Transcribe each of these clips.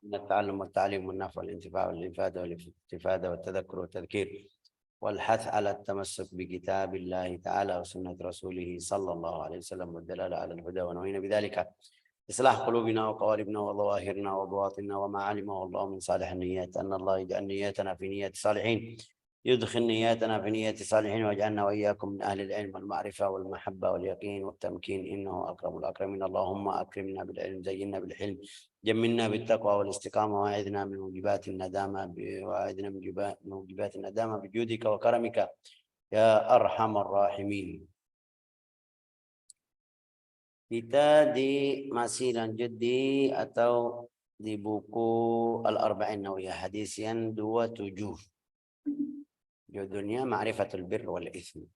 من التعلم والتعليم والنفع والانتفاع والإفادة والاستفادة والتذكر والتذكير والحث على التمسك بكتاب الله تعالى وسنة رسوله صلى الله عليه وسلم والدلالة على الهدى، ونوينا بذلك إصلاح قلوبنا وقوالبنا وظواهرنا وبواطننا وما علمه الله من صالح النيات، أن الله يجعل نياتنا في نيات الصالحين، يدخل نياتنا في نيات الصالحين، واجعلنا وإياكم من أهل العلم والمعرفة والمحبة واليقين والتمكين، إنه أكرم الأكرمين. اللهم أكرمنا بالعلم، زينا بالحلم، جملنا بالتقوى والاستقامة، وأعذنا من موجبات الندامة من موجبات الندامة بجودك وكرمك يا أرحم الراحمين. Kita masih lanjut atau di buku Al-Arba'in Nawawiyah, hadis yang 27. Judulnya Ma'rifatul Birr wal Itsm.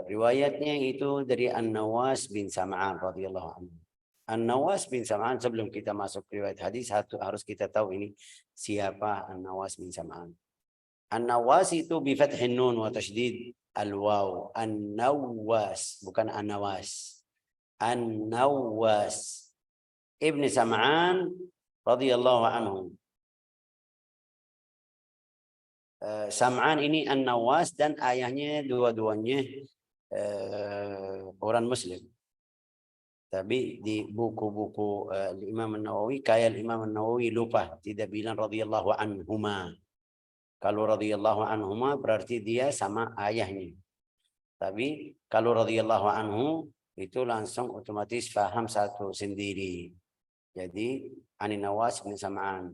Riwayatnya itu dari An-Nawas bin Sam'an radhiyallahu anhu. An-Nawas bin Sam'an, sebelum kita masuk riwayat hadis harus kita tahu ini siapa An-Nawas bin Sam'an. An-Nawas itu bi fathin nun wa tasydid al-waw. An-Nawas, bukan An-Nawas. An-Nawas Ibn Sam'an radhiyallahu anhu. Sam'an ini An-Nawas dan ayahnya dua-duanya orang Muslim. Tapi di buku-buku Imam An-Nawawi, kayak Imam An-Nawawi lupa tidak bilang radhiyallahu anhuma. Kalau radhiyallahu anhuma berarti dia sama ayahnya. Tapi kalau radhiyallahu anhu itu langsung otomatis faham satu sendiri. Jadi Anin Nawas bin Sam'an.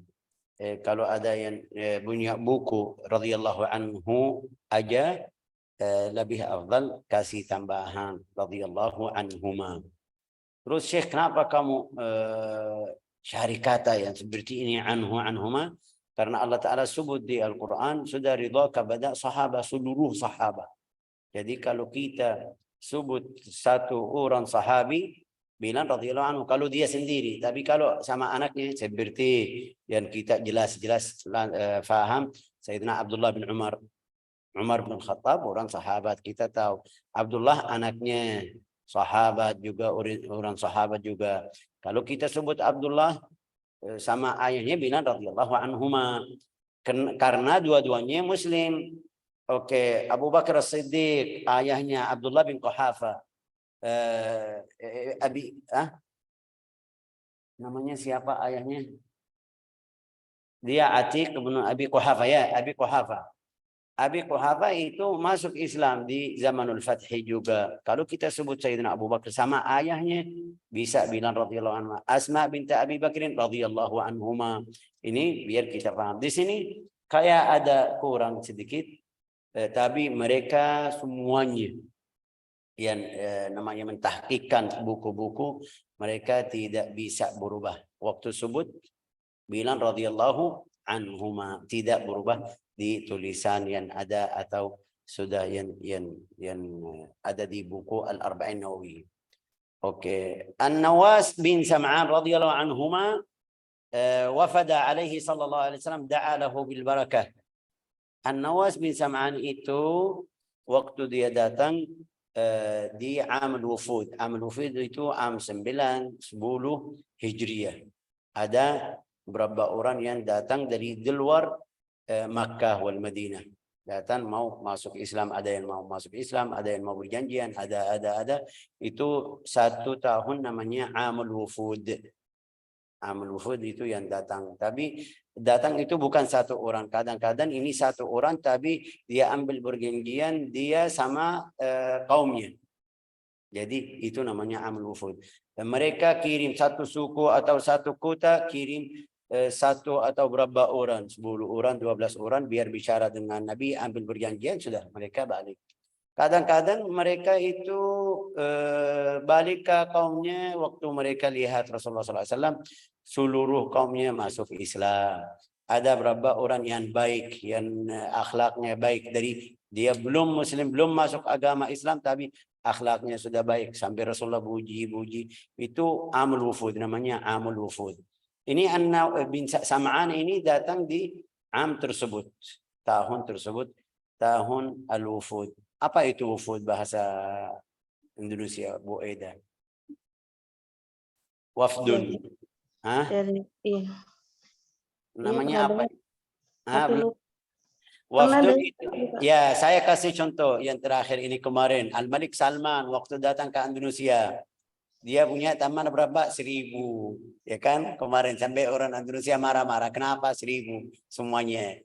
Kalau ada yang punya buku radhiyallahu anhu aja, lebih afdal kasih tambahan radhiyallahu anhuma. Terus Syekh, kenapa kamu cari kata yang seperti ini anhu anhuma? Karena Allah Ta'ala sebut di Al-Quran, sudah ridha kepada sahabat, seluruh sahabat. Jadi kalau kita sebut satu orang sahabi, bilang radhiyallahu anhu kalau dia sendiri. Tapi kalau sama anaknya, seperti yang kita jelas-jelas faham, Sayyidina Abdullah bin Umar bin Khattab, orang sahabat, kita tahu. Abdullah anaknya sahabat juga, orang sahabat juga. Kalau kita sebut Abdullah sama ayahnya, bilang radhiyallahu anhuma, karena dua-duanya Muslim. Oke, Abu Bakar As-Siddiq ayahnya Abdullah bin Quhafa, namanya siapa ayahnya? Dia Atiq bin Abi Quhafa, ya, Abi Quhafa. Abi Quhafa itu masuk Islam di Zamanul Fathi juga. Kalau kita sebut Sayyidina Abu Bakar sama ayahnya, bisa bilang radhiyallahu anhu. Asma binti Abi Bakrin radhiyallahu anhuma. Ini biar kita paham. Di sini kayak ada kurang sedikit, tapi mereka semuanya yang namanya mentahqiqkan buku-buku, mereka tidak bisa berubah. Waktu sebut bilang radhiyallahu anhuma, tidak berubah di tulisan yang ada atau sudah yang ada di buku Al-Arba'in Nawawi. Oke, An-Nawas bin Sam'an radhiyallahu anhuma wafada alaihi sallallahu alaihi wasallam, da'a lahu bil barakah. An-Nawas bin Sam'an itu waktu dia datang di Amul Wufud. Amul Wufud itu 9, 10 Hijriyah. Ada beberapa orang yang datang dari luar Makkah wal Madinah, datang mau masuk Islam. Ada yang mau masuk Islam, ada yang mau berjanjian, ada. Itu 1 tahun namanya Amul Wufud. Amul Wufud itu yang datang. Tapi datang itu bukan satu orang. Kadang-kadang ini satu orang, tapi dia ambil perjanjian dia sama kaumnya. Jadi itu namanya Amul Wufud. Dan mereka kirim satu suku atau satu kota, kirim satu atau berapa orang, 10 orang, 12 orang, biar bicara dengan Nabi, ambil perjanjian, sudah mereka balik. Kadang-kadang mereka itu balik ke kaumnya waktu mereka lihat Rasulullah SAW seluruh kaumnya masuk Islam. Ada berapa orang yang baik, yang akhlaknya baik, dari dia belum Muslim, belum masuk agama Islam, tapi akhlaknya sudah baik sampai Rasulullah puji. Itu Amul Wufud, namanya Amul Wufud. Ini An-Nawas bin Sam'an ini datang di tersebut, tahun tersebut, tahun Al-Wufud. Apa itu Wufud bahasa Indonesia, Bu Eda? Wafdun. Hah? Dari iya. Namanya apa? Tapi lu Wafdun itu. Ya, saya kasih contoh yang terakhir ini kemarin. Al-Malik Salman waktu datang ke Indonesia. Dia punya taman berapa? 1000. Ya kan? Kemarin sampai orang Indonesia marah-marah. Kenapa 1000 semuanya?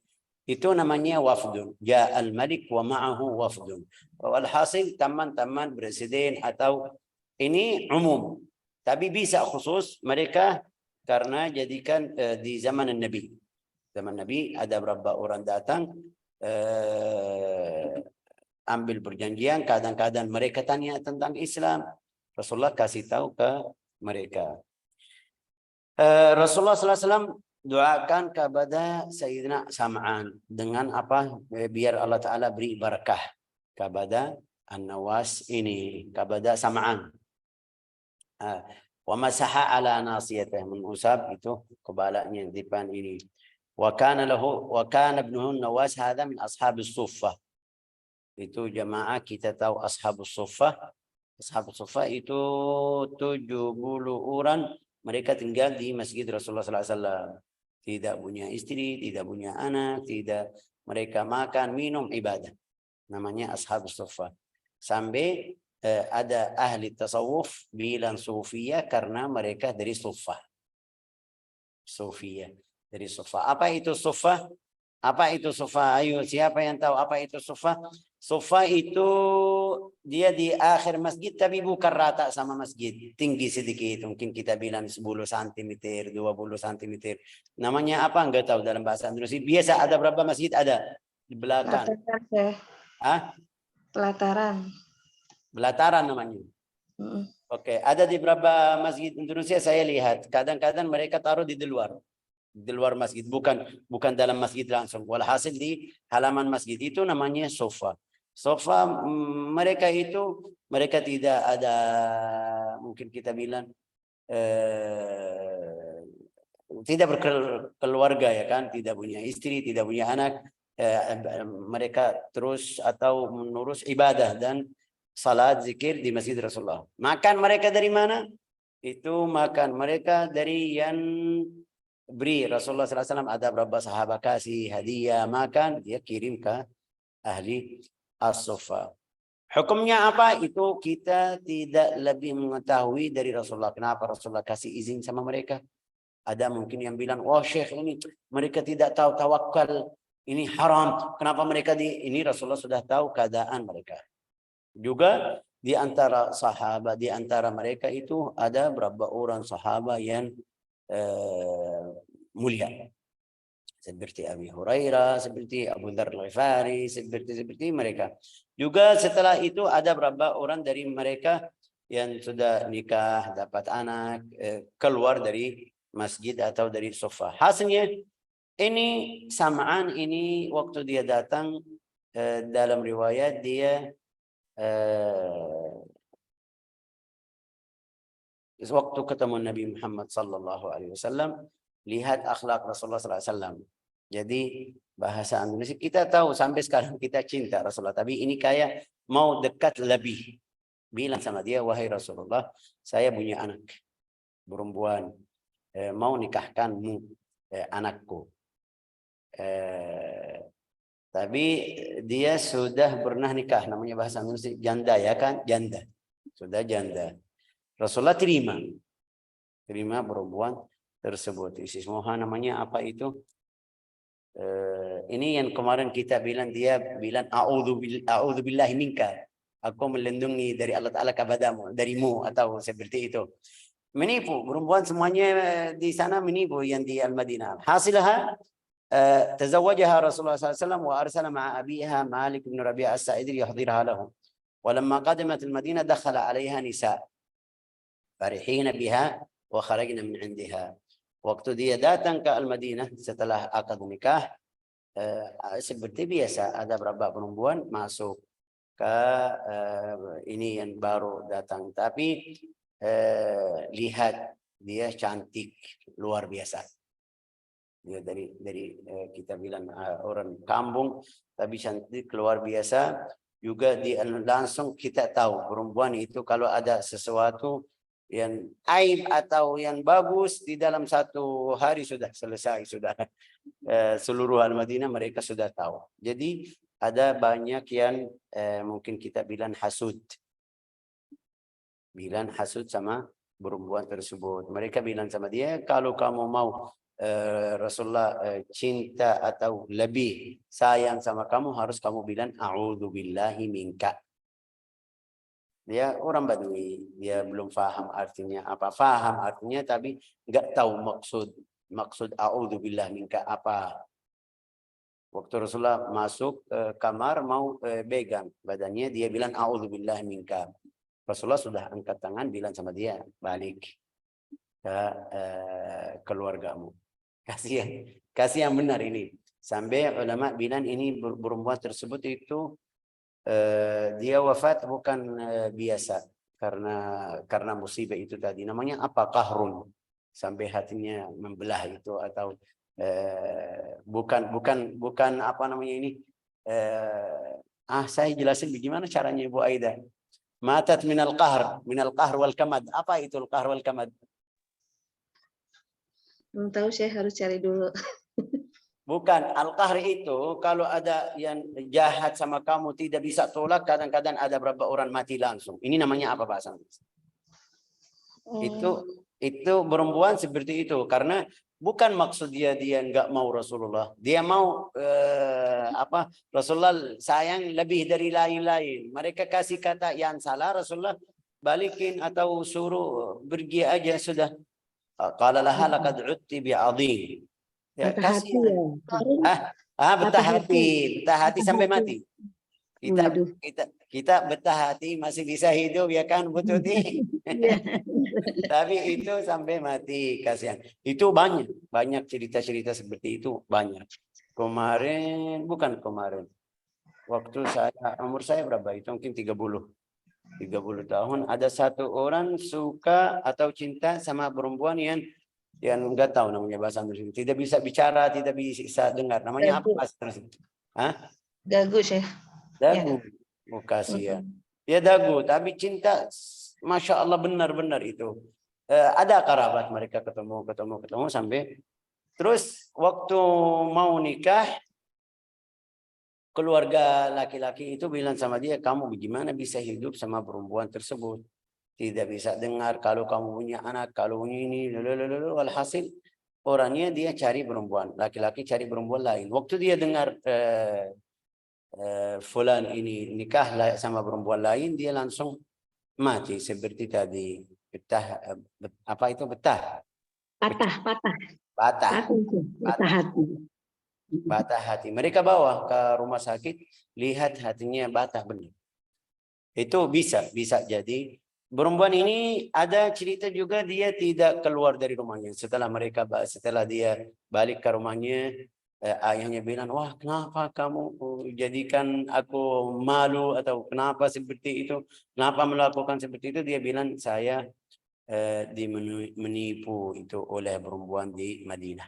Itu namanya wafdun. Ya al-malik wa ma'ahu wafdun. Walhasil teman-teman presiden atau ini umum. Tapi bisa khusus mereka karena jadikan di zaman Nabi. Zaman Nabi ada berapa orang datang ambil perjanjian, kadang-kadang mereka tanya tentang Islam. Rasulullah kasih tahu ke mereka. Rasulullah SAW doakan kepada Sayyidina Sam'an dengan apa? Biar Allah Ta'ala beri barakah kepada An-Nawas ini, kepada Sam'an. Wa masaha ala nasiyatah, mengusap itu kepalanya depan ini. Wa kana ibnuhu Nawas hadha min ashabis suffah. Itu jamaah kita tahu ashabus suffah. Ashabus suffah itu 70 orang. Mereka tinggal di masjid Rasulullah SAW. Tidak punya istri, tidak punya anak, tidak. Mereka makan, minum, ibadah. Namanya ashabus suffah. Sampai ada ahli tasawuf bilang sufiyah karena mereka dari suffah. Sufiyah dari suffah. Apa itu suffah? Apa itu suffah? Ayo, siapa yang tahu apa itu suffah? Suffah itu dia di akhir masjid tapi bukan rata sama masjid. Tinggi sedikit, mungkin kita bilang 10 cm, 20 cm. Namanya apa? Enggak tahu dalam bahasa Indonesia. Biasa ada berapa masjid? Ada di belakang. Pelataran. Belataran namanya. Oke, ada di beberapa masjid Indonesia saya lihat. Kadang-kadang mereka taruh di luar masjid, bukan dalam masjid langsung. Walhasil di halaman masjid itu namanya sofa. Sofa mereka tidak ada, mungkin kita bilang tidak berkeluarga ya kan, tidak punya istri, tidak punya anak. Mereka terus atau menurus ibadah dan salat zikir di masjid Rasulullah. Makan mereka dari mana? Itu makan mereka dari yang beri Rasulullah SAW. Ada berapa sahabat kasih hadiah makan, dia kirim ke ahli as-suffah. Hukumnya apa? Itu kita tidak lebih mengetahui dari Rasulullah. Kenapa Rasulullah kasih izin sama mereka? Ada mungkin yang bilang, wah Syekh ini mereka tidak tahu tawakal, ini haram. Kenapa mereka ini Rasulullah sudah tahu keadaan mereka. Juga di antara sahabat, di antara mereka itu ada berapa orang sahabat yang mulia. Seperti Abi Hurairah, seperti Abu Dzar Al-Ghifari, seperti mereka. Juga setelah itu ada berapa orang dari mereka yang sudah nikah, dapat anak, keluar dari masjid atau dari sofa. Hasilnya ini Sam'an ini waktu dia datang dalam riwayat dia waktu ketemu Nabi Muhammad sallallahu alaihi wasallam, lihat akhlak Rasulullah sallallahu alaihi wasallam. Jadi bahasa Indonesia kita tahu sampai sekarang kita cinta Rasulullah, tapi ini kayak mau dekat lebih. Bilang sama dia, wahai Rasulullah, saya punya anak perempuan, mau nikahkanmu anakku. Tapi dia sudah pernah nikah, namanya bahasa Indonesia janda ya kan, janda. Sudah janda. Rasulullah terima perempuan tersebut. Isis Moha namanya apa itu? Ini yang kemarin kita bilang, dia bilang a'udzubillahi minka. Aku melindungi dari Allah Ta'ala kepadamu, darimu, atau seperti itu. Menipu, perempuan semuanya di sana menipu yang di Al-Madinah. Hasilnya تزوجها رسول الله صلى الله عليه وسلم وأرسل مع أبيها مالك بن ربيعة السائدي يحضرها لهم. ولما قدمت المدينة دخل عليها نساء فرحين بها وخرجنا من عندها. Waktu dia datang ke Al-Madinah setelah akad nikah, seperti biasa ada beberapa perempuan masuk ke ini yang baru datang, tapi lihat dia cantik luar biasa. Dia dari kita bilang orang kampung, tapi cantik luar biasa. Juga langsung kita tahu perempuan itu kalau ada sesuatu yang aib atau yang bagus di dalam satu hari sudah selesai, sudah seluruh Al-Madinah mereka sudah tahu. Jadi ada banyak yang mungkin kita bilang hasud sama perempuan tersebut. Mereka bilang sama dia, kalau kamu mau Rasulullah cinta atau lebih sayang sama kamu, harus kamu bilang a'udzu billahi minka. Dia orang Badui, dia belum paham artinya apa. Paham artinya tapi enggak tahu maksud a'udzubillah minka apa. Waktu Rasulullah masuk kamar mau pegang badannya, dia bilang a'udzubillah minka. Rasulullah sudah angkat tangan bilang sama dia, balik ke keluargamu. Kasih yang benar ini. Sampai ulama bilang ini perempuan tersebut itu dia wafat bukan biasa karena musibah itu tadi. Namanya apa? Qahrun. Sampai hatinya membelah itu, atau bukan apa namanya ini. Saya jelasin bagaimana caranya Ibu Aida. Matat minal qahr wal kamad. Apa itu al-qahr wal kamad? Belum tahu, saya harus cari dulu. Bukan, al-qahr itu kalau ada yang jahat sama kamu tidak bisa tolak, kadang-kadang ada berapa orang mati langsung. Ini namanya apa bahasa Inggris? Itu perempuan seperti itu, karena bukan maksud dia enggak mau Rasulullah. Dia mau Rasulullah sayang lebih dari lain-lain. Mereka kasih kata yang salah, Rasulullah balikin atau suruh pergi aja sudah. Qala laha laqad udti bi'adhim. Ya, Patah hati ya. Betah hati sampai mati. Waduh. Kita betah hati masih bisa hidup ya kan, betul nih. Tapi itu sampai mati, kasihan. Itu banyak cerita-cerita seperti itu, banyak. Bukan kemarin. Waktu umur saya berapa? Itu mungkin 30 tahun, ada satu orang suka atau cinta sama perempuan yang enggak tahu namanya bahasa Indonesia. Tidak bisa bicara, tidak bisa dengar. Namanya apa bahasa Indonesia? Dagu, Syekh. Dagu. Ya. Kasihan. Ya dagu, tapi cinta Masya Allah benar-benar itu. Ada kerabat mereka ketemu sampai terus waktu mau nikah, keluarga laki-laki itu bilang sama dia, kamu bagaimana bisa hidup sama perempuan tersebut? Tidak bisa dengar, kalau kamu punya anak, kalau ini, walhasil orangnya dia cari perempuan, laki-laki cari perempuan lain. Waktu dia dengar fulan ini nikah sama perempuan lain, dia langsung mati seperti tadi. Patah hati. Mereka bawa ke rumah sakit, lihat hatinya patah benar. Itu bisa jadi. Perempuan ini ada cerita juga, dia tidak keluar dari rumahnya. Setelah dia balik ke rumahnya, ayahnya bilang, wah kenapa kamu jadikan aku malu, atau kenapa seperti itu, kenapa melakukan seperti itu? Dia bilang, saya menipu itu oleh perempuan di Madinah.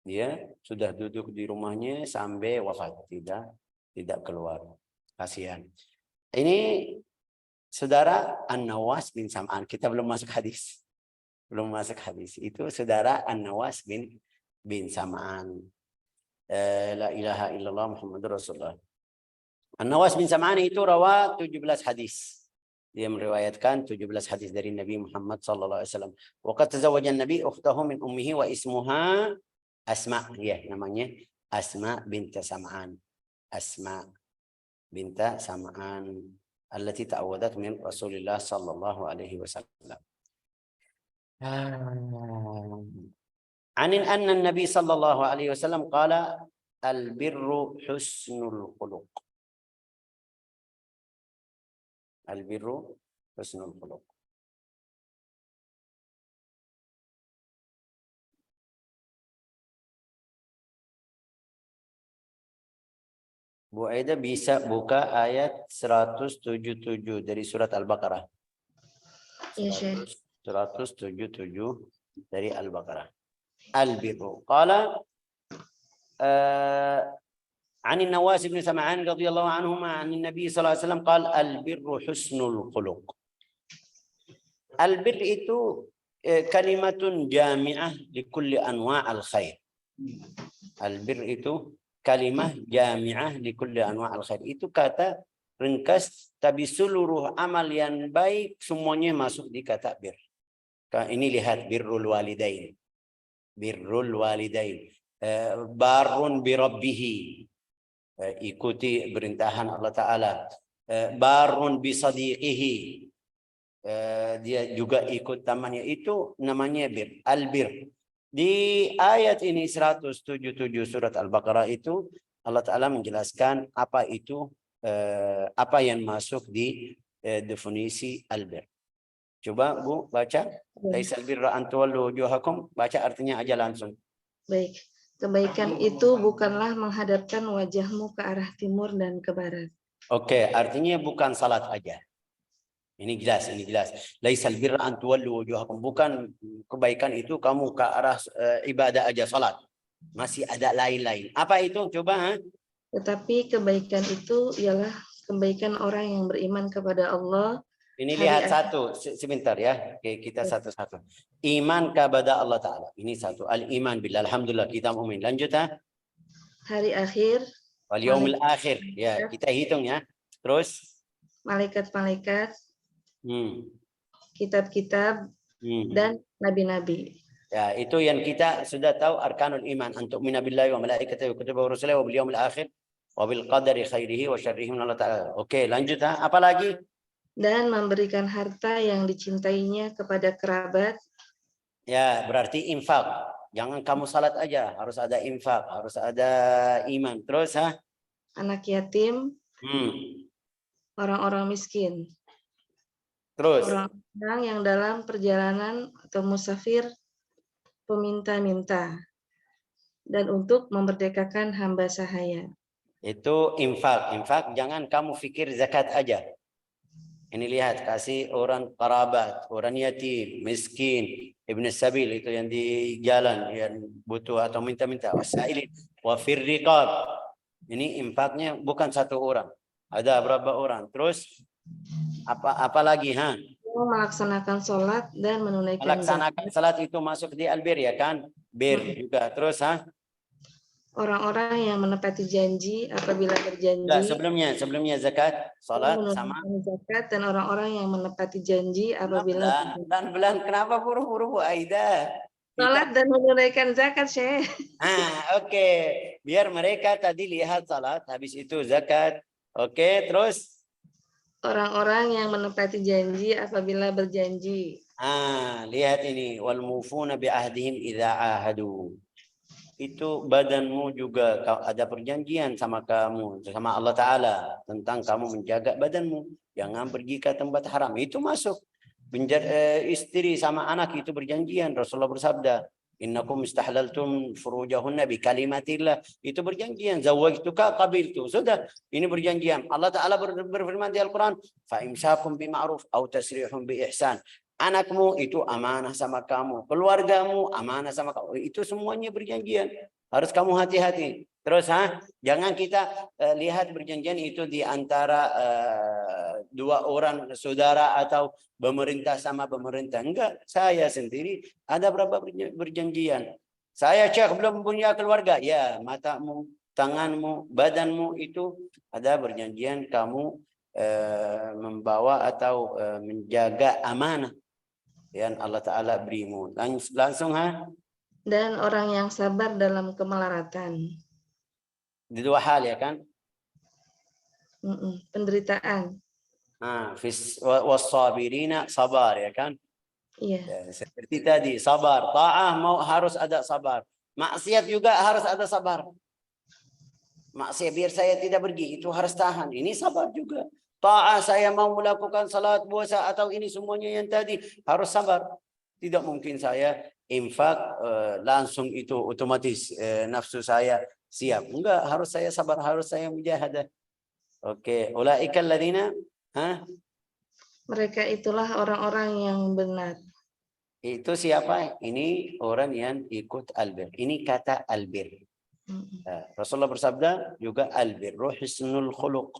Dia sudah duduk di rumahnya sampai wafat, tidak keluar. Kasihan. Ini saudara An-Nawas bin Sam'an. Kita belum masuk hadis. Itu saudara An-Nawas bin Sam'an. La ilaha illallah Muhammadur Rasulullah. An-Nawas bin Sam'an itu rawa 17 hadis. Dia meriwayatkan 17 hadis dari Nabi Muhammad sallallahu alaihi wasallam. Wa qad tazawwaja an-nabi ukhtahu min ummihi wa ismuha Asma, ya namanya Asma binta Sam'an. Asma binta Sam'an allati ta'awadat min Rasulillah sallallahu alaihi wasallam. Anin anna Nabi sallallahu alaihi wasallam qala al-birru husnul khuluq. Al-birru husnul khuluq. Bu Aida bisa buka ayat 177 dari surat Al-Baqarah. Iya, 177 dari Al-Baqarah. Al-birru. Qala عن النواس بن سمعان رضي الله عنهما عن النبي صلى الله عليه وسلم قال البر حسن الخلق. Albir itu kalimatun jami'ah li kulli anwa'al khair. Albir itu kalimah jami'ah li kulli anwa'al khair. Itu kata ringkas, tapi seluruh amal yang baik semuanya masuk di kata bir. Ini lihat birrul walidain. Birrul walidain. Barun bi rabbihi. Ikuti perintahan Allah Ta'ala. Barun bi sadiqihi. Dia juga ikut tamannya, itu namanya bir, albir. Di ayat ini 177 surat Al-Baqarah itu Allah Ta'ala menjelaskan apa itu apa yang masuk di definisi albir. Coba Bu baca. Laisal birra an tuwallu wujuhakum, baca artinya aja langsung. Baik. Kebaikan itu bukanlah menghadapkan wajahmu ke arah timur dan ke barat. Oke, artinya bukan salat aja. Ini jelas, ini jelas. Laisal birra an tuwallu wujuhakum, bukan kebaikan itu kamu ke arah ibadah aja, salat. Masih ada lain-lain. Apa itu? Coba. Tetapi kebaikan itu ialah kebaikan orang yang beriman kepada Allah. Ini lihat satu, sebentar ya. Oke, kita satu-satu. Iman kepada Allah Ta'ala. Ini satu. Al-iman billah. Alhamdulillah, kita mu'min. Lanjut ha. Hari akhir. Wal yaumil akhir. Ya, kita hitung ya. Terus. Malaikat-malaikat. Kitab-kitab. Dan nabi-nabi. Ya, itu yang kita sudah tahu arkanul iman. Antuk minabillahi wa malaikatihi wa kutubihi wa rusulihi wa bil yaumil akhir wa bil qadari khairihi wa syarrihi min Allah Ta'ala. Oke, lanjut ha. Apa lagi? Dan memberikan harta yang dicintainya kepada kerabat. Ya, berarti infak. Jangan kamu salat aja, harus ada infak, harus ada iman. Terus ha? Anak yatim. Orang-orang miskin. Terus orang-orang yang dalam perjalanan atau musafir, peminta-minta, dan untuk memerdekakan hamba sahaya. Itu infak. Infak jangan kamu pikir zakat aja. Ini lihat, kasih orang kerabat, orang yatim, miskin, ibn sabil, itu yang di jalan yang butuh atau minta-minta. Wasailin wa fir riqab. Ini infaknya bukan satu orang, ada berapa orang. Terus apa lagi ha? Melaksanakan sholat dan menunaikan melaksanakan salat itu masuk di albir ya kan? Bir juga. Terus ha? Orang-orang yang menepati janji apabila berjanji. Nah, sebelumnya zakat, salat sama zakat, dan orang-orang yang menepati janji apabila pelan-pelan. Kenapa buru-buru Bu Aida? Salat dan menunaikan zakat, Syekh. Oke. Biar mereka tadi lihat salat, habis itu zakat. Oke, terus orang-orang yang menepati janji apabila berjanji. Lihat ini, wal mufuna bi ahdihim idza ahadu. Itu badanmu juga ada perjanjian sama kamu, sama Allah Ta'ala, tentang kamu menjaga badanmu, jangan pergi ke tempat haram. Itu masuk. Istri sama anak itu berjanjian. Rasulullah bersabda, innakum istahlaltum furujahunna bi kalimatillah. Itu berjanjian. Zawwajtuka qabiltu. Sudah, ini berjanjian. Allah Ta'ala berfirman di Al-Quran, fa imsakum bi ma'ruf au tasrihum bi ihsan. Anakmu itu amanah sama kamu, keluargamu amanah sama kamu. Itu semuanya berjanjian. Harus kamu hati-hati. Terus jangan kita lihat berjanjian itu di antara dua orang saudara atau pemerintah sama pemerintah. Enggak, saya sendiri ada berapa berjanjian. Saya cek belum punya keluarga. Ya, matamu, tanganmu, badanmu itu ada berjanjian kamu membawa atau menjaga amanah yang Allah Ta'ala berimu. Langsung Dan orang yang sabar dalam kemelaratan. Di dua hal ya kan? Penderitaan. Wassabirina, sabar ya kan? Iya. Ya, seperti tadi, sabar. Ta'ah harus ada sabar. Maksiat juga harus ada sabar. Maksiat biar saya tidak pergi, itu harus tahan. Ini sabar juga. Ta'ah saya mau melakukan salat, puasa atau ini semuanya yang tadi harus sabar. Tidak mungkin saya infak langsung itu otomatis nafsu saya siap. Enggak, harus saya sabar, harus saya mujahadah. Oke, ulaikal ladzina mereka itulah orang-orang yang benar. Itu siapa? Ini orang yang ikut albir. Ini kata albir. Rasulullah bersabda juga albir husnul khuluq.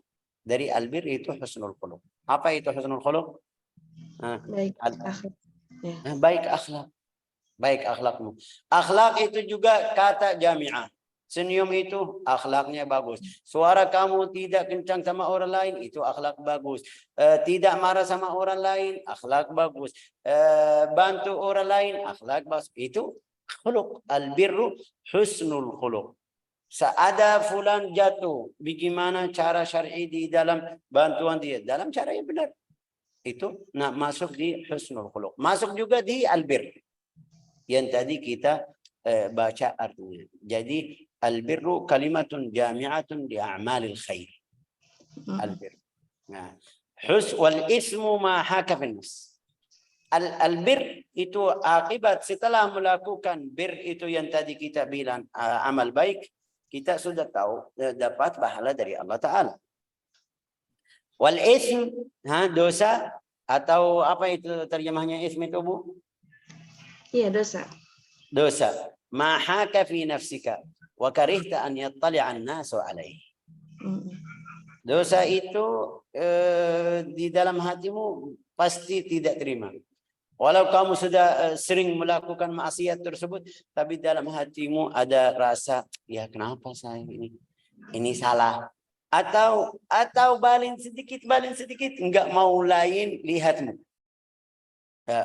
Dari albir itu husnul khuluq. Apa itu husnul khuluq? Baik akhlak. Ya. Baik akhlak. Baik akhlakmu. Akhlak itu juga kata jami'ah. Senyum itu akhlaknya bagus. Suara kamu tidak kencang sama orang lain, itu akhlak bagus. Tidak marah sama orang lain, akhlak bagus. Bantu orang lain, akhlak bagus. Itu khuluq. Al-birru husnul khuluq. Seada fulan jatuh, bagaimana cara syar'i di dalam bantuan dia? Dalam cara yang benar. Itu masuk di husnul khuluq. Masuk juga di albir yang tadi kita baca artinya. Jadi albirru kalimatun jami'atun li a'malil khair. Albir. Nah, wal ismu ma haka fil nafs. Albir itu akibat setelah melakukan bir itu yang tadi kita bilang amal baik, kita sudah tahu dapat pahala dari Allah Ta'ala. Wal ism, dosa atau apa itu terjemahnya ism itu, Bu? Iya, dosa. Dosa. Ma haka fi nafsika wa karihta an yattali'a an-nasu alaihi. Dosa itu di dalam hatimu pasti tidak terima. Walau kamu sudah sering melakukan maksiat tersebut, tapi dalam hatimu ada rasa, ya kenapa saya ini salah. Atau balin sedikit, enggak mau lain lihatmu.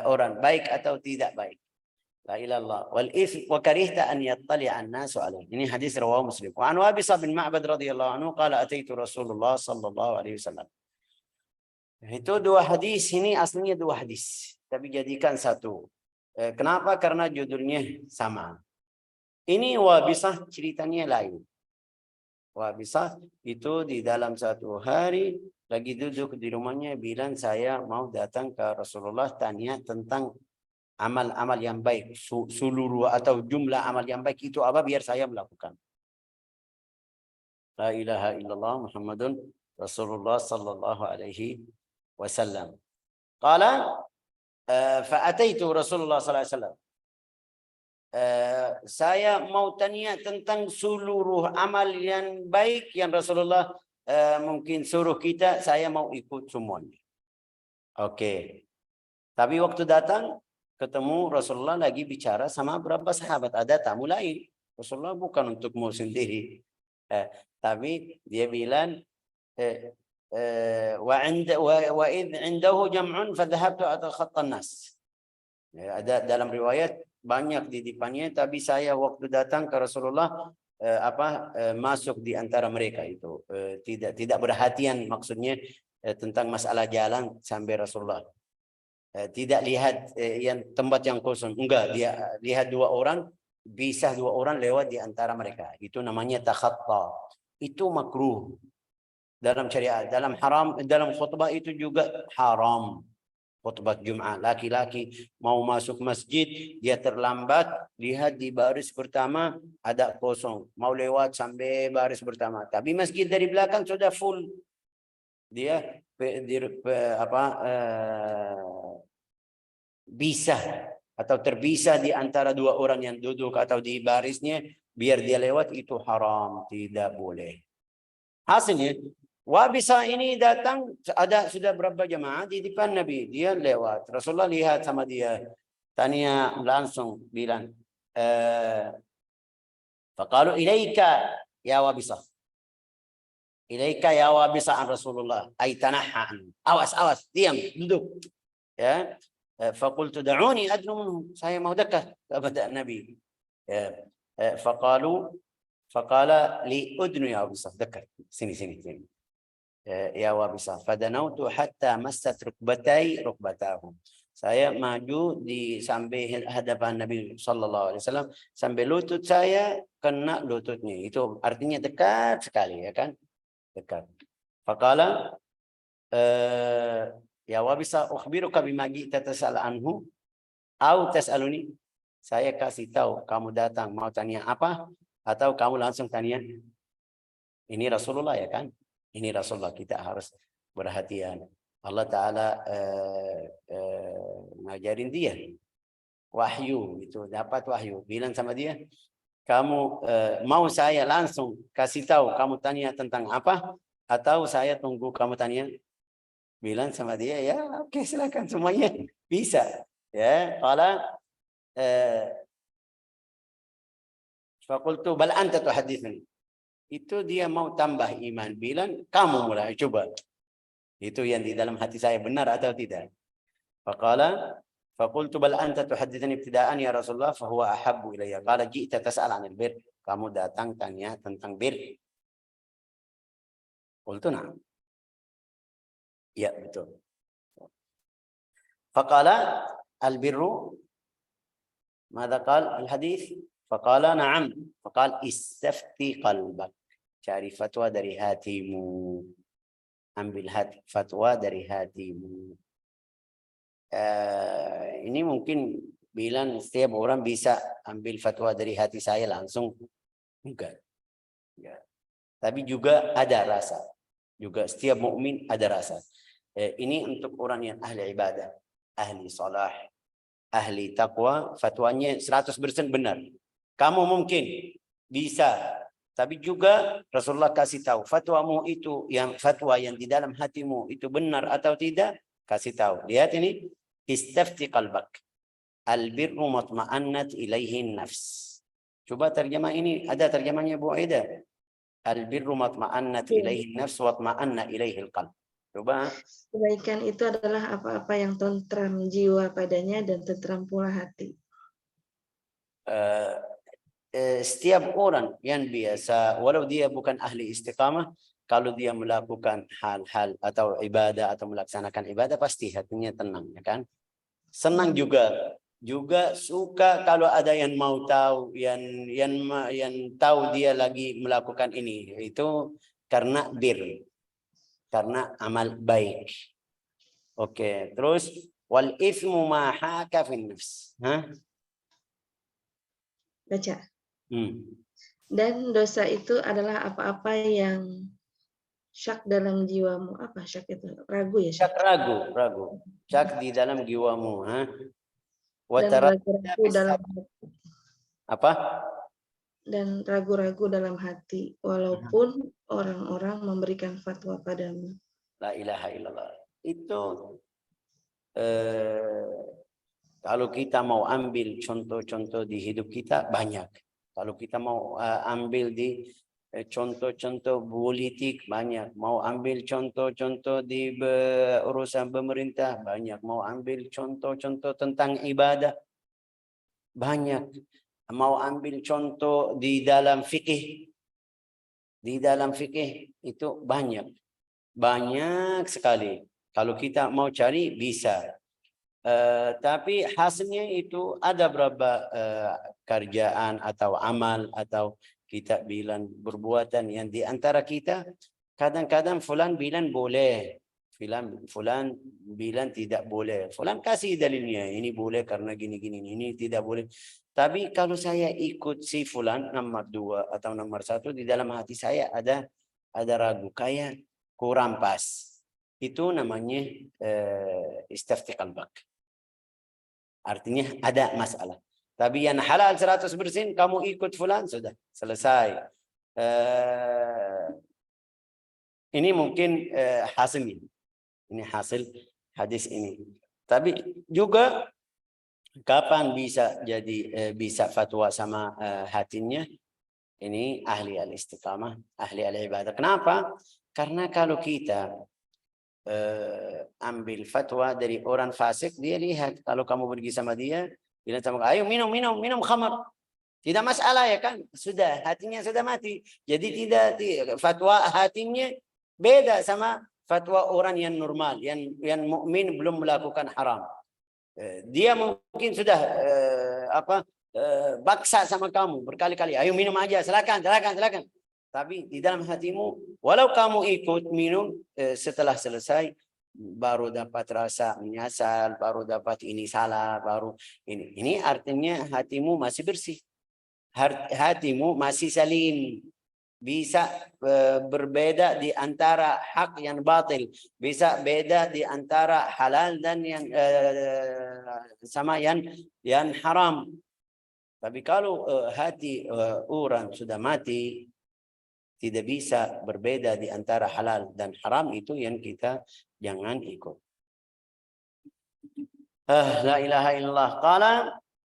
Orang baik atau tidak baik. La ilallah wal ism wa karihta an yattali'a an-nasu alaihi. Ini hadis rawahu Muslim. Wa an Wabisa bin Ma'bad radhiyallahu anhu qala ataitu Rasulullah sallallahu alaihi wasallam. Itu dua hadis, ini aslinya dua hadis, tapi jadikan satu. Kenapa? Karena judulnya sama. Ini Wabisah ceritanya lain. Wabisah itu di dalam satu hari lagi duduk di rumahnya bilang, saya mau datang ke Rasulullah tanya tentang amal-amal yang baik, seluruh atau jumlah amal yang baik itu apa biar saya melakukan. La ilaha illallah Muhammadun Rasulullah sallallahu alaihi wasallam. Qala fa'ataitu Rasulullah sallallahu alaihi wasallam. Saya mau tanya tentang seluruh amal yang baik yang Rasulullah mungkin suruh kita, saya mau ikut semuanya. Oke. Tapi waktu datang ketemu Rasulullah lagi bicara sama beberapa sahabat, ada tamu lain. Rasulullah bukan untukmu sendiri. Tapi dia bilang wa id indahu jam'un fadhahabtu atakhatta an-nas. Ada dalam riwayat banyak di depannya, tapi saya waktu datang ke Rasulullah masuk di antara mereka itu. Tidak perhatian maksudnya tentang masalah jalan sampai Rasulullah. Tidak lihat yang tempat yang kosong, enggak, dia lihat dua orang, bisa dua orang lewat di antara mereka, itu namanya takhatta. Itu makruh dalam syariat. Dalam haram, dalam khutbah itu juga haram. Khutbah Jumat, laki-laki mau masuk masjid, dia terlambat, lihat di baris pertama ada kosong, mau lewat sampai baris pertama, tapi masjid dari belakang sudah full, dia bisa atau terpisah di antara dua orang yang duduk atau di barisnya, biar dia lewat, itu haram, tidak boleh. Hasilnya Wabisa ini datang, ada sudah berapa jamaah di depan Nabi, dia lewat, Rasulullah lihat sama dia, tanya langsung bilang, faqalu ilaika ya Wabisa, ilaika ya Wabisa an Rasulullah, ay tanaha, awas, diam, duduk. Ya, faqultu da'uni adnu minhum, saya mau dekat kepada Nabi. Faqala li udnu ya Wabisa, dekat, sini. Ya Wabisa, fadanautu hatta massat rukbatahum. Saya maju di sampai hadapan Nabi sallallahu alaihi wasallam sampai lutut saya kena lututnya. Itu artinya dekat sekali, ya kan? Dekat. Faqala ya Wabisa, ukhbiruka bima ji'ta tas'al anhu au tas'aluni. Saya kasih tahu kamu datang mau tanya apa atau kamu langsung tanya. Ini Rasulullah, ya kan? Ini Rasulullah, kita harus perhatian. Allah Ta'ala ngajarin dia. Wahyu, itu dapat wahyu. Bilang sama dia, kamu mau saya langsung kasih tahu kamu tanya tentang apa, atau saya tunggu kamu tanya? bilang sama dia, ya oke, silakan, semuanya bisa. Ya, qala faqultu bal anta tuhaddithuni. Itu dia mau tambah iman, bilang kamu mulai coba. Itu yang di dalam hati saya benar atau tidak. Faqala faqultu bal anta tuhaddithuni ibtida'an ya Rasulullah fa huwa ahabbu ilayya. Qala ji'ta tas'al 'anil bir. Kamu datang tanya tentang bir. Qultu na'am. Ya, betul. Faqala al-birru ماذا قال الحديث؟ فقال نعم. فقال استفتي قلبك. Cari fatwa dari hatimu. Ambil fatwa dari hatimu. Ini mungkin bilang setiap orang bisa ambil fatwa dari hati saya langsung. Enggak. Ya. Tapi juga ada rasa. Juga setiap mukmin ada rasa. Ini untuk orang yang ahli ibadah, ahli salah, ahli taqwa, fatwanya 100% benar. Kamu mungkin bisa, tapi juga Rasulullah kasih tahu fatwamu itu, yang fatwa yang di dalam hatimu itu benar atau tidak, kasih tahu. Lihat ini, istafti qalbak. Al-birru matma'annat ilaihi nafs. Coba terjemah ini, ada terjemahnya Bu Aida. Al-birru matma'annat ilaihi nafs wa matma'anna ilaihi al-qalb. Coba. Kebaikan itu adalah apa-apa yang tentram jiwa padanya dan tentram pula hati. Setiap orang yang biasa, walau dia bukan ahli istiqamah, kalau dia melakukan hal-hal atau ibadah atau melaksanakan ibadah, pasti hatinya tenang, ya kan? Senang juga suka kalau ada yang mau tahu, yang tahu dia lagi melakukan ini, itu karena bir, karena amal baik. Oke, terus wal ithmu ma haka fin nafs. Baca. Dan dosa itu adalah apa-apa yang syak dalam jiwamu. Apa syak itu? Ragu ya? Syak ragu. Syak di dalam jiwamu. Dan ragu-ragu dalam hati. Apa? Dan ragu-ragu dalam hati, walaupun orang-orang memberikan fatwa padamu. La ilaha illallah. Itu kalau kita mau ambil contoh-contoh di hidup kita banyak. Kalau kita mau ambil di contoh-contoh politik banyak. Mau ambil contoh-contoh di urusan pemerintah banyak. Mau ambil contoh-contoh tentang ibadah banyak. Mau ambil contoh di dalam fikih. Di dalam fikih itu banyak. Banyak sekali. Kalau kita mau cari bisa. Tapi hasilnya itu ada berapa kerjaan atau amal atau kita bilang perbuatan yang di antara kita kadang-kadang fulan bilang boleh, fulan bilang tidak boleh. Fulan kasih dalilnya, ini boleh karena gini-gini, ini tidak boleh. Tapi kalau saya ikut si fulan nomor 2 atau nomor 1, di dalam hati saya ada ragu, kayak kurang pas. Itu namanya istafti qalbak. Artinya ada masalah. Tapi yang halal 100% kamu ikut fulan, sudah selesai. Ini mungkin hasilnya. Ini hasil hadis ini. Tapi juga kapan bisa jadi bisa fatwa sama hatinya? Ini ahli al-istiqamah, ahli al-ibadah. Kenapa? Karena kalau kita ambil fatwa dari orang fasik, dia lihat kalau kamu pergi sama dia, bilang sama ayo minum khamar, tidak masalah, ya kan? Sudah, hatinya sudah mati. Jadi tidak, fatwa hatinya beda sama fatwa orang yang normal, yang mukmin belum melakukan haram. Dia mungkin sudah baksa sama kamu berkali-kali, ayo minum aja, silakan. Tapi di dalam hatimu, walau kamu ikut minum, setelah selesai baru dapat rasa menyesal, baru dapat ini salah, baru ini. Ini artinya hatimu masih bersih, hatimu masih salim, bisa berbeda di antara hak yang batil, bisa beda di antara halal dan yang sama yang haram. Tapi kalau hati orang sudah mati, tidak bisa berbeda di antara halal dan haram, itu yang kita Jangan ikut. La ilaha illallah. Qala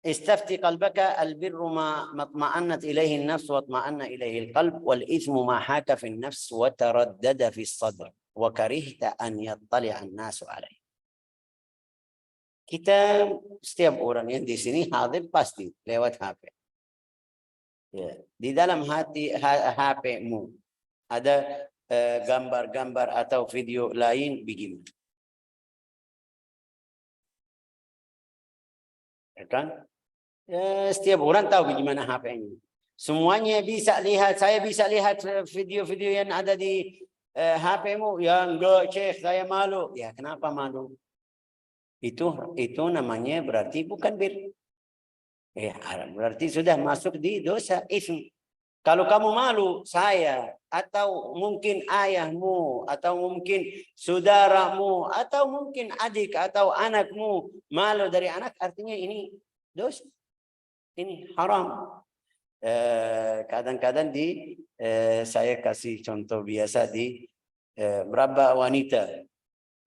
istafti qalbaka albirru ma matma'annat ilaihi an-nafs wa atma'anna ilaihi al-qalb wal ithmu ma haka fi an-nafs wa taraddada fi as-sadr wa karihta an yattali'a an-nasu alaihi. Kita setiap orang yang di sini hadir pasti lewat HP. Ya, di dalam HP-mu ada gambar-gambar atau video lain bagaimana? Ya kan? Setiap orang tahu bagaimana HP-nya. Semuanya bisa lihat. Saya bisa lihat video-video yang ada di HP-mu. Ya enggak, Syekh, saya malu. Ya kenapa malu? Itu namanya berarti bukan bir. Ya, berarti sudah masuk di dosa ism. Kalau kamu malu, saya atau mungkin ayahmu atau mungkin saudaramu atau mungkin adik atau anakmu malu dari anak, artinya ini dosa. Ini haram. Kadang-kadang saya kasih contoh biasa di berapa wanita.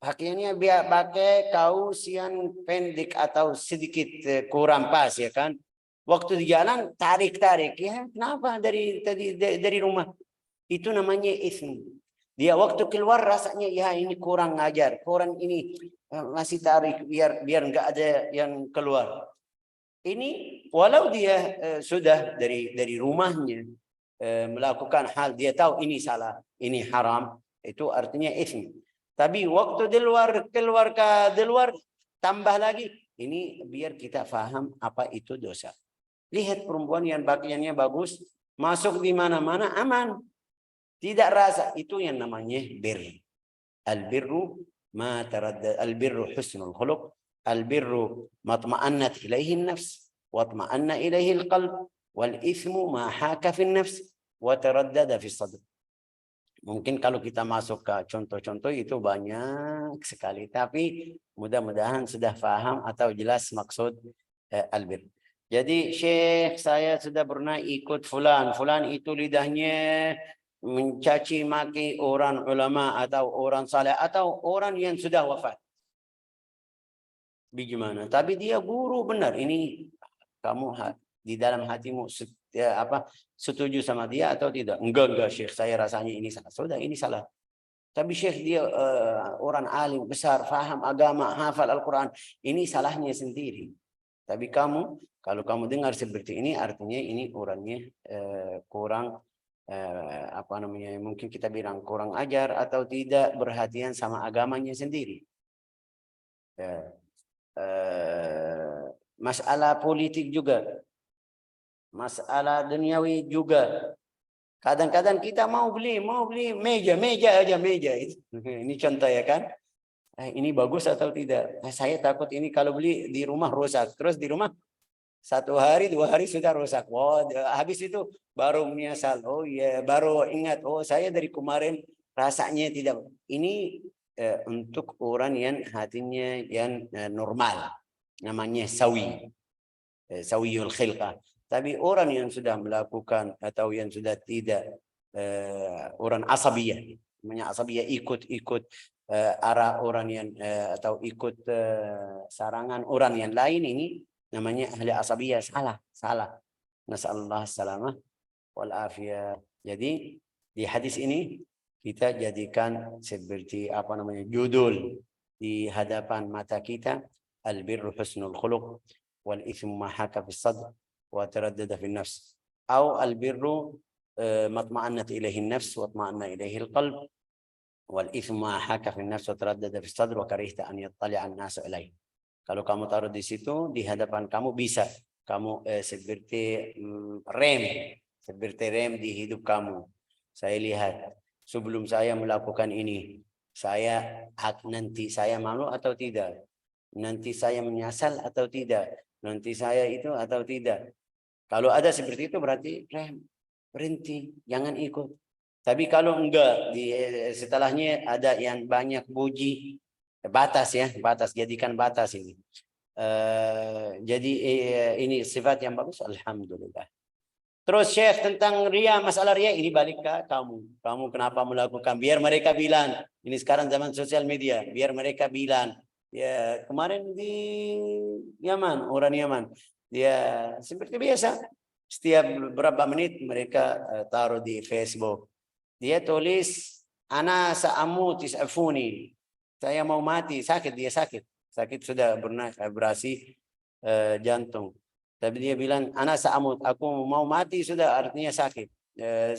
Pakaiannya biar pakai kaos yang pendek atau sedikit kurang pas, ya kan? Waktu di jalan tarik-tarik, ya kenapa dari rumah? Itu namanya ism. Dia waktu keluar rasanya ya ini kurang ngajar, kurang ini masih tarik biar nggak ada yang keluar. Ini walau dia sudah dari rumahnya melakukan hal dia tahu ini salah, ini haram, itu artinya ism. Tapi waktu di luar tambah lagi, ini biar kita faham apa itu dosa. Lihat perempuan yang pakaiannya bagus, masuk di mana-mana aman. Tidak rasa, itu yang namanya bir. Al-birru ma taraddad, al-birru husnul khuluq, al-birru matma'annat ilaihi an-nafs, wa atma'anna ilaihi al-qalb, wal ithmu ma haka fi an-nafs, wa taraddada fi as-sadr. Mungkin kalau kita masuk ke contoh-contoh itu banyak sekali. Tapi mudah-mudahan sudah paham atau jelas maksud albir. Jadi Syekh, saya sudah pernah ikut fulan. Fulan itu lidahnya mencaci maki orang ulama atau orang saleh atau orang yang sudah wafat. Bagaimana? Tapi dia guru benar. Ini kamu di dalam hatimu setuju sama dia atau tidak? Enggak Syekh, saya rasanya ini salah. Sudah, ini salah. Tapi Syekh dia orang alim besar, faham agama, hafal Al-Quran. Ini salahnya sendiri. Tapi kalau kamu dengar seperti ini, artinya ini orangnya kurang mungkin kita bilang kurang ajar atau tidak perhatian sama agamanya sendiri. Masalah politik juga. Masalah duniawi juga. Kadang-kadang kita mau beli meja aja. Ini contoh ya kan. Ini bagus atau tidak? Saya takut ini kalau beli di rumah rusak. Terus di rumah 1 hari 2 hari sudah rusak. Habis itu baru menyesal. Oh ya, baru ingat. Oh saya dari kemarin rasanya tidak. Ini untuk orang yang hatinya yang normal. Namanya sawiyul khilqah. Tapi orang yang sudah melakukan atau yang sudah tidak orang asabiyah, namanya asabiyah ikut arah orang yang atau ikut sarangan orang yang lain, ini namanya ahli asabiyah. Salah. Nasallallahu salamah wal afiyah. Jadi di hadis ini kita jadikan seperti judul di hadapan mata kita, al-birru husnul khuluq wal ithmu ma haka fis sadr wa taraddada fi nafs, atau al-birru matma'annat ilaihi an-nafs wa atma'anna ilaihi al-qalb wal ithmu ma haka fi an-nafs wa taraddada fi sadr wa karihta an yattali'a an-nas ilaihi. Kalau kamu taruh di situ di hadapan kamu, bisa kamu seperti rem di hidup kamu. Saya lihat sebelum saya melakukan ini, nanti saya malu atau tidak? Nanti saya menyesal atau tidak? Nanti saya itu atau tidak? Kalau ada seperti itu berarti berhenti, jangan ikut. Tapi kalau enggak, setelahnya ada yang banyak puji, batas, jadikan batas ini. Jadi ini sifat yang bagus, alhamdulillah. Terus Syekh tentang ria, masalah ria ini balik ke kamu. Kamu kenapa melakukan? Biar mereka bilang, ini sekarang zaman sosial media, biar mereka bilang, ya kemarin di Yaman, orang Yaman, ya seperti biasa, setiap beberapa menit mereka taruh di Facebook. Dia tulis, ana sa'amu tis'afuni, saya mau mati, sakit, dia sakit sudah berasi jantung. Tapi dia bilang, anak sa'amut, aku mau mati sudah, artinya sakit.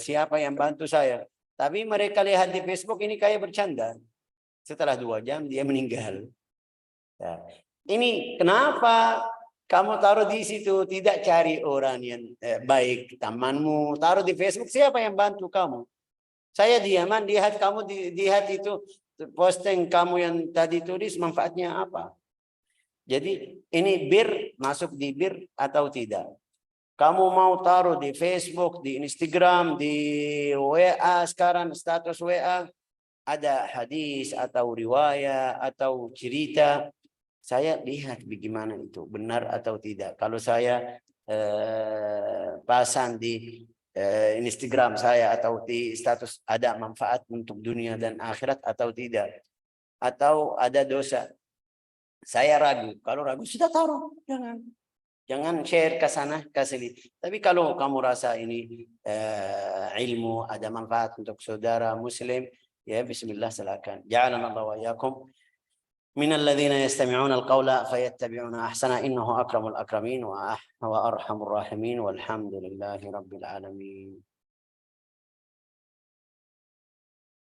Siapa yang bantu saya? Tapi mereka lihat di Facebook ini kayak bercanda. Setelah 2 jam dia meninggal. Nah, ini kenapa kamu taruh di situ? Tidak cari orang yang baik, temanmu. Taruh di Facebook, siapa yang bantu kamu? Saya di Yaman, lihat kamu lihat itu posting kamu yang tadi tulis, manfaatnya apa? Jadi ini masuk di atau tidak? Kamu mau taruh di Facebook, di Instagram, di WA sekarang status WA ada hadis atau riwayat atau cerita, saya lihat bagaimana itu benar atau tidak. Kalau saya pasang di Instagram saya atau di status ada manfaat untuk dunia dan akhirat atau tidak, atau ada dosa. Saya ragu. Kalau ragu sudah taruh, jangan share ke sana ke sini. Tapi kalau kamu rasa ini ilmu ada manfaat untuk saudara muslim, ya bismillah silakan. Ja'alana Allah wa iyyakum min alladhina yastami'una al-qawla fayattabi'una ahsana innahu akramul akramin wa arhamur rahimin walhamdulillahi rabbil alamin.